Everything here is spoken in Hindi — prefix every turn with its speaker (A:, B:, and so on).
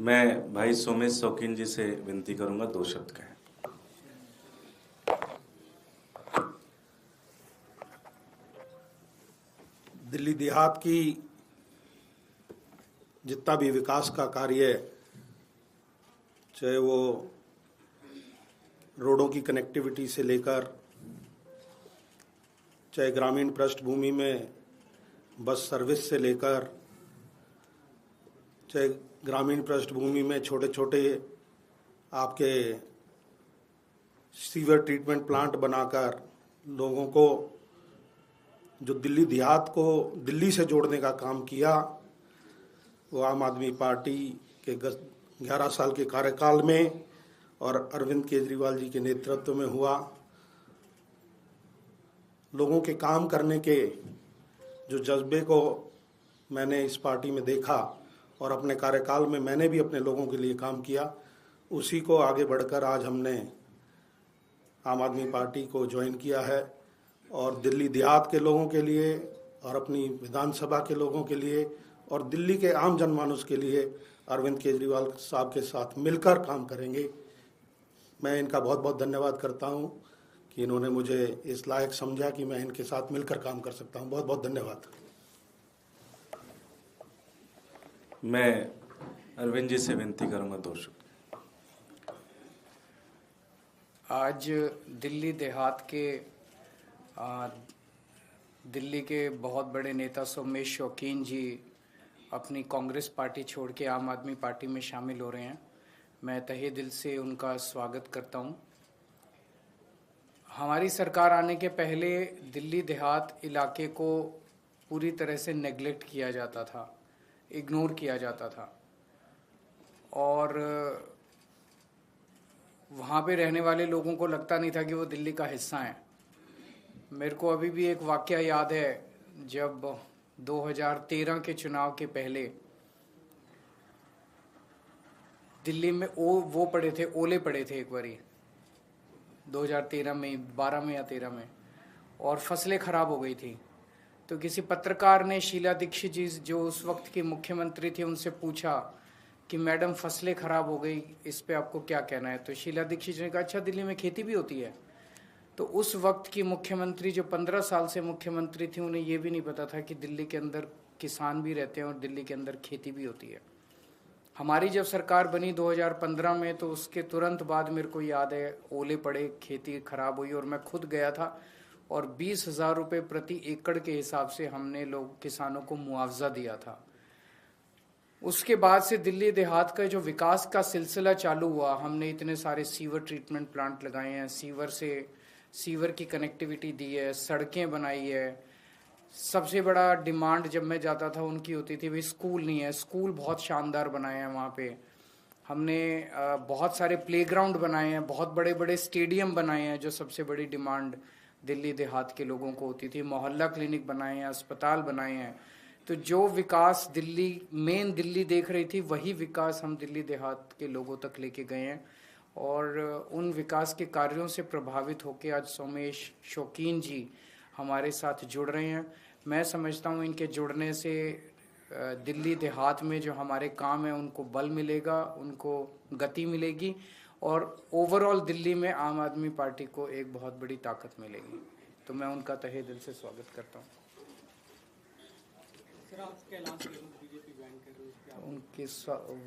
A: मैं भाई सोमेश शौकीन जी से विनती करूंगा 2 शब्द कहें।
B: दिल्ली देहात की जितना भी विकास का कार्य है, चाहे वो रोडों की कनेक्टिविटी से लेकर, चाहे ग्रामीण पृष्ठभूमि में बस सर्विस से लेकर, चाहे ग्रामीण पृष्ठभूमि में छोटे छोटे आपके सीवर ट्रीटमेंट प्लांट बनाकर लोगों को, जो दिल्ली देहात को दिल्ली से जोड़ने का काम किया, वो आम आदमी पार्टी के 11 साल के कार्यकाल में और अरविंद केजरीवाल जी के नेतृत्व में हुआ। लोगों के काम करने के जो जज्बे को मैंने इस पार्टी में देखा और अपने कार्यकाल में मैंने भी अपने लोगों के लिए काम किया, उसी को आगे बढ़कर आज हमने आम आदमी पार्टी को ज्वाइन किया है और दिल्ली देहात के लोगों के लिए और अपनी विधानसभा के लोगों के लिए और दिल्ली के आम जनमानस के लिए अरविंद केजरीवाल साहब के साथ मिलकर काम करेंगे। मैं इनका बहुत बहुत धन्यवाद करता हूं कि इन्होंने मुझे इस लायक समझा कि मैं इनके साथ मिलकर काम कर सकता हूं। बहुत बहुत धन्यवाद।
A: मैं अरविंद जी से विनती करूंगा 2 शब्द।
C: आज दिल्ली देहात के दिल्ली के बहुत बड़े नेता सोमेश शौकीन जी अपनी कांग्रेस पार्टी छोड़ के आम आदमी पार्टी में शामिल हो रहे हैं। मैं तहे दिल से उनका स्वागत करता हूं। हमारी सरकार आने के पहले दिल्ली देहात इलाके को पूरी तरह से नेग्लेक्ट किया जाता था, इग्नोर किया जाता था और वहाँ पे रहने वाले लोगों को लगता नहीं था कि वो दिल्ली का हिस्सा हैं। मेरे को अभी भी एक वाकया याद है, जब 2013 के चुनाव के पहले दिल्ली में वो पड़े थे, ओले पड़े थे एक बारी 2013 में, 12 में या 13 में, और फसलें खराब हो गई थी। तो किसी पत्रकार ने शीला दीक्षित जी जो उस वक्त की मुख्यमंत्री थी उनसे पूछा कि मैडम फसलें खराब हो गई, इस पे आपको क्या कहना है। तो शीला दीक्षित ने कहा अच्छा दिल्ली में खेती भी होती है। तो उस वक्त की मुख्यमंत्री जो 15 साल से मुख्यमंत्री थी, उन्हें ये भी नहीं पता था कि दिल्ली के अंदर किसान भी रहते हैं और दिल्ली के अंदर खेती भी होती है। हमारी जब सरकार बनी 2015 में, तो उसके तुरंत बाद मेरे को याद है ओले पड़े, खेती खराब हुई और मैं खुद गया था और 20,000 रुपये प्रति एकड़ के हिसाब से हमने लोग किसानों को मुआवजा दिया था। उसके बाद से दिल्ली देहात का जो विकास का सिलसिला चालू हुआ, हमने इतने सारे सीवर ट्रीटमेंट प्लांट लगाए हैं, सीवर की कनेक्टिविटी दी है, सड़कें बनाई है। सबसे बड़ा डिमांड जब मैं जाता था उनकी होती थी भाई स्कूल नहीं है, स्कूल बहुत शानदार बनाए हैं वहाँ पे। हमने बहुत सारे प्लेग्राउंड बनाए हैं, बहुत बड़े बड़े स्टेडियम बनाए हैं, जो सबसे बड़ी डिमांड दिल्ली देहात के लोगों को होती थी। मोहल्ला क्लिनिक बनाए हैं, अस्पताल बनाए हैं। तो जो विकास मेन दिल्ली देख रही थी, वही विकास हम दिल्ली देहात के लोगों तक लेके गए हैं और उन विकास के कार्यों से प्रभावित होकर आज सोमेश शौकीन जी हमारे साथ जुड़ रहे हैं। मैं समझता हूँ इनके जुड़ने से दिल्ली देहात में जो हमारे काम है उनको बल मिलेगा, उनको गति मिलेगी और ओवरऑल दिल्ली में आम आदमी पार्टी को एक बहुत बड़ी ताकत मिलेगी। तो मैं उनका तहे दिल से स्वागत करता हूँ। उनके